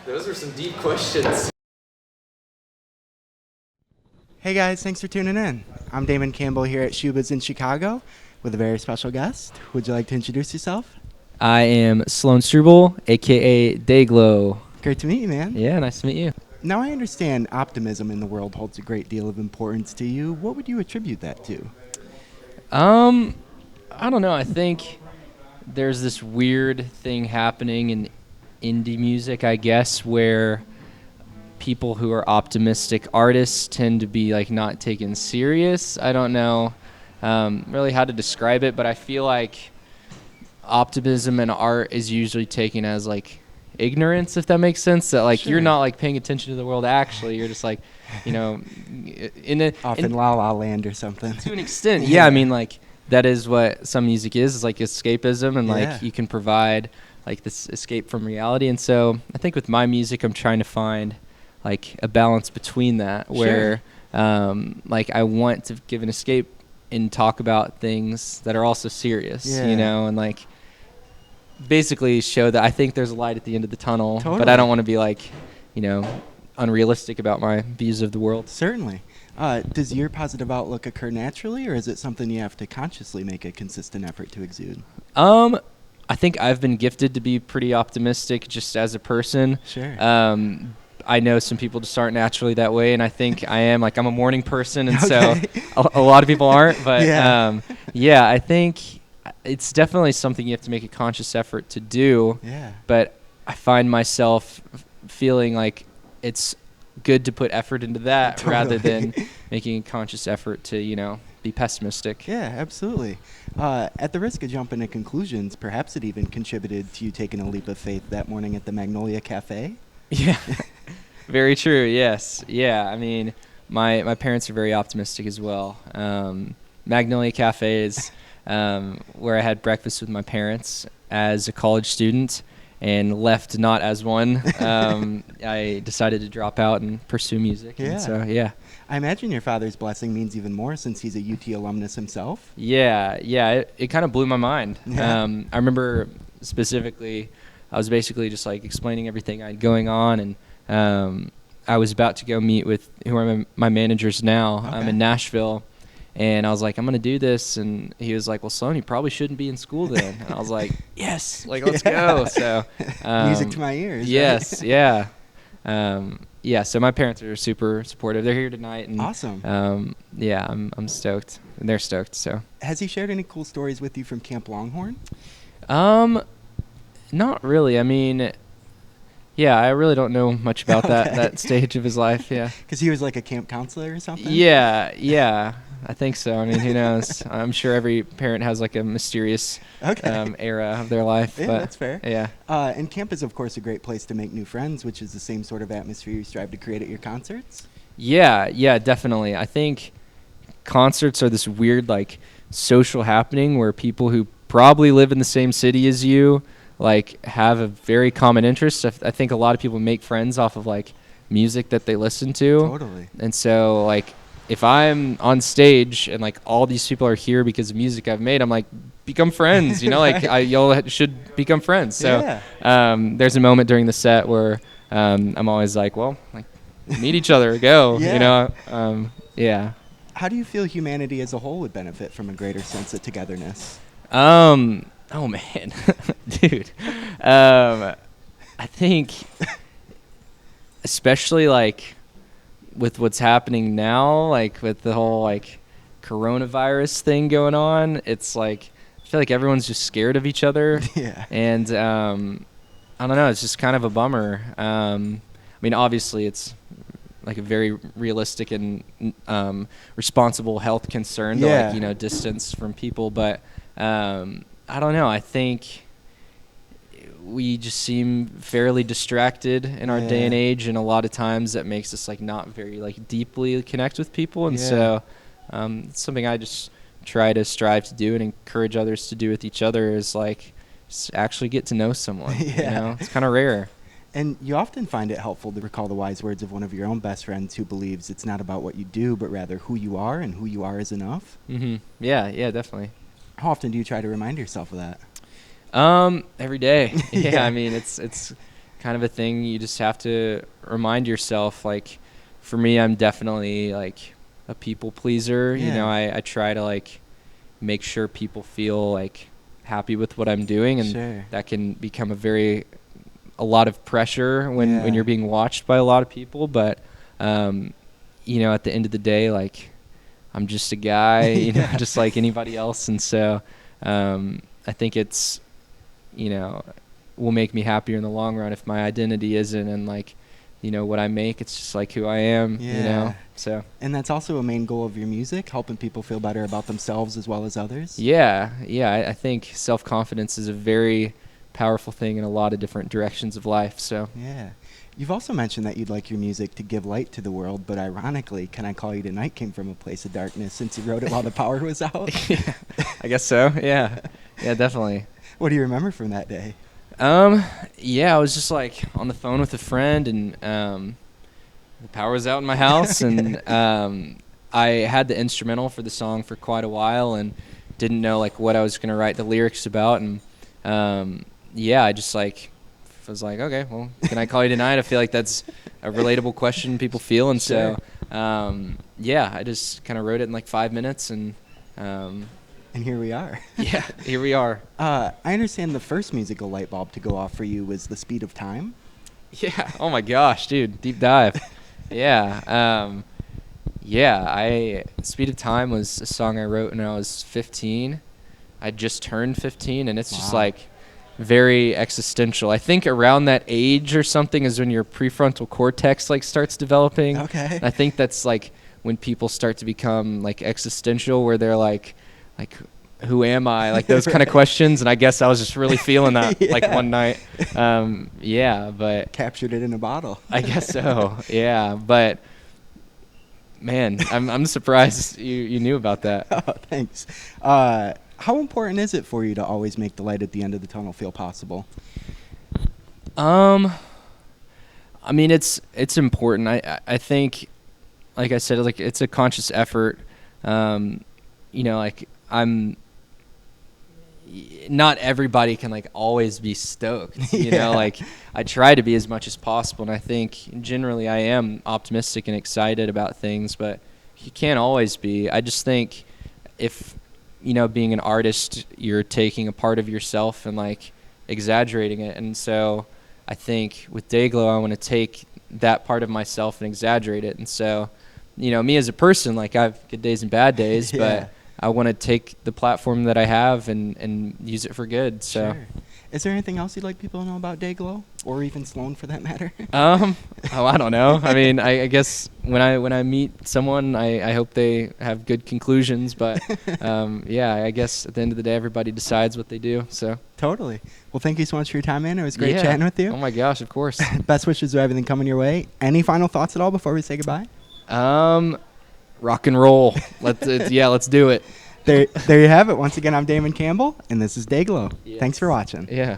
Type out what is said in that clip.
Those are some deep questions. Hey guys, thanks for tuning in. I'm Damon Campbell here at Schubas in Chicago with a very special guest. Would you like to introduce yourself? I am Sloan Struble, aka Dayglow. Great to meet you, man. Yeah, nice to meet you. Now I understand optimism in the world holds a great deal of importance to you. What would you attribute that to? I don't know. I think there's this weird thing happening in indie music, I guess, where people who are optimistic artists tend to be like not taken serious. I don't know really how to describe it, but I feel like optimism in art is usually taken as like ignorance, if that makes sense. That like you're not like paying attention to the world. Actually, you're just like, Often La La Land or something. to an extent. Yeah, I mean like that is what some music is like escapism, and like you can provide like this escape from reality. And so I think with my music, I'm trying to find like a balance between that, where like I want to give an escape and talk about things that are also serious, and like basically show that I think there's a light at the end of the tunnel, but I don't want to be like, unrealistic about my views of the world. Certainly. Does your positive outlook occur naturally, or is it something you have to consciously make a consistent effort to exude? I think I've been gifted to be pretty optimistic just as a person. Sure. I know some people just aren't naturally that way, and I think I am. Like, I'm a morning person, and so a lot of people aren't. But I think it's definitely something you have to make a conscious effort to do. Yeah. But I find myself feeling like it's good to put effort into that rather than making a conscious effort to, be pessimistic. Yeah, absolutely. At the risk of jumping to conclusions, perhaps it even contributed to you taking a leap of faith that morning at the Magnolia Cafe. Yeah, very true. Yes. Yeah. I mean, my parents are very optimistic as well. Magnolia Cafe is where I had breakfast with my parents as a college student and left not as one. I decided to drop out and pursue music. Yeah. And so, yeah. I imagine your father's blessing means even more since he's a UT alumnus himself. Yeah. It kind of blew my mind. Yeah. I remember specifically, I was basically just like explaining everything I had going on, and I was about to go meet with who are my managers now. I'm in Nashville, and I was like, I'm gonna do this, and he was like, well, Sloan, you probably shouldn't be in school then. And I was like, yes, like let's go. So music to my ears. Yes, right? Yeah. So my parents are super supportive. They're here tonight, and awesome. I'm stoked, and they're stoked. So has he shared any cool stories with you from Camp Longhorn? Not really. I mean, I really don't know much about that stage of his life. Yeah. Because he was like a camp counselor or something? Yeah. I think so. I mean, who knows? I'm sure every parent has like a mysterious era of their life. Yeah, but that's fair. Yeah. And camp is, of course, a great place to make new friends, which is the same sort of atmosphere you strive to create at your concerts? Yeah, definitely. I think concerts are this weird like social happening where people who probably live in the same city as you like have a very common interest. I think a lot of people make friends off of like music that they listen to. Totally. And so like if I'm on stage and like all these people are here because of music I've made, I'm like, become friends, like y'all should become friends. So there's a moment during the set where I'm always like, well, like meet each other, go, yeah. How do you feel humanity as a whole would benefit from a greater sense of togetherness? Oh man, dude. I think especially like with what's happening now, like with the whole like coronavirus thing going on, it's like I feel like everyone's just scared of each other. Yeah. And I don't know, it's just kind of a bummer. I mean, obviously it's like a very realistic and responsible health concern to like, distance from people, but I don't know. I think we just seem fairly distracted in our day and age, and a lot of times that makes us like not very like deeply connect with people. And so it's something I just try to strive to do and encourage others to do with each other is like just actually get to know someone. It's kind of rare. And you often find it helpful to recall the wise words of one of your own best friends who believes it's not about what you do, but rather who you are, and who you are is enough. Mm-hmm. Yeah, definitely. How often do you try to remind yourself of that? Every day. I mean, it's kind of a thing you just have to remind yourself. Like, for me, I'm definitely like a people pleaser. Yeah. You know, I try to like make sure people feel like happy with what I'm doing, and Sure. that can become a lot of pressure when you're being watched by a lot of people. But you know, at the end of the day, like, I'm just a guy, you know, just like anybody else. And so I think it's, you know, will make me happier in the long run if my identity isn't in like, you know, what I make. It's just like who I am, you know. So. And that's also a main goal of your music, helping people feel better about themselves as well as others. Yeah. I think self-confidence is a very powerful thing in a lot of different directions of life. So. Yeah. You've also mentioned that you'd like your music to give light to the world, but ironically, Can I Call You Tonight came from a place of darkness since you wrote it while the power was out. Yeah, I guess so. Yeah, definitely. What do you remember from that day? Yeah, I was just like on the phone with a friend, and the power was out in my house, and I had the instrumental for the song for quite a while and didn't know like what I was going to write the lyrics about. And I just like was like, okay, well, can I call you tonight? I feel like that's a relatable question people feel. And Sure. so, I just kind of wrote it in like 5 minutes, and here we are. Yeah, here we are. I understand the first musical light bulb to go off for you was The Speed of Time. Yeah. Oh my gosh, dude. Deep dive. Yeah. Speed of Time was a song I wrote when I was 15. I just turned 15, and it's just like very existential. I think around that age or something is when your prefrontal cortex like starts developing. Okay. I think that's like when people start to become like existential, where they're like who am I? Like those kind of questions. And I guess I was just really feeling that like one night. But captured it in a bottle. I guess so. Yeah. But man, I'm surprised you knew about that. Oh, thanks. How important is it for you to always make the light at the end of the tunnel feel possible? I mean, it's important. I think, like I said, like it's a conscious effort. Like not everybody can like always be stoked, you know, like I try to be as much as possible. And I think generally I am optimistic and excited about things, but you can't always be. I just think if, you know, being an artist, you're taking a part of yourself and like exaggerating it. And so I think with Dayglow, I want to take that part of myself and exaggerate it. And so, you know, me as a person, like I have good days and bad days, but I want to take the platform that I have and use it for good. So, sure. Is there anything else you'd like people to know about Dayglow, or even Sloan for that matter? I don't know. I mean, I guess when I meet someone, I hope they have good conclusions. But I guess at the end of the day, everybody decides what they do. So totally. Well, thank you so much for your time, man. It was great chatting with you. Oh my gosh, of course. Best wishes for everything coming your way. Any final thoughts at all before we say goodbye? Rock and roll. Let's do it. There you have it. Once again, I'm Damon Campbell, and this is Dayglow. Yes. Thanks for watching. Yeah.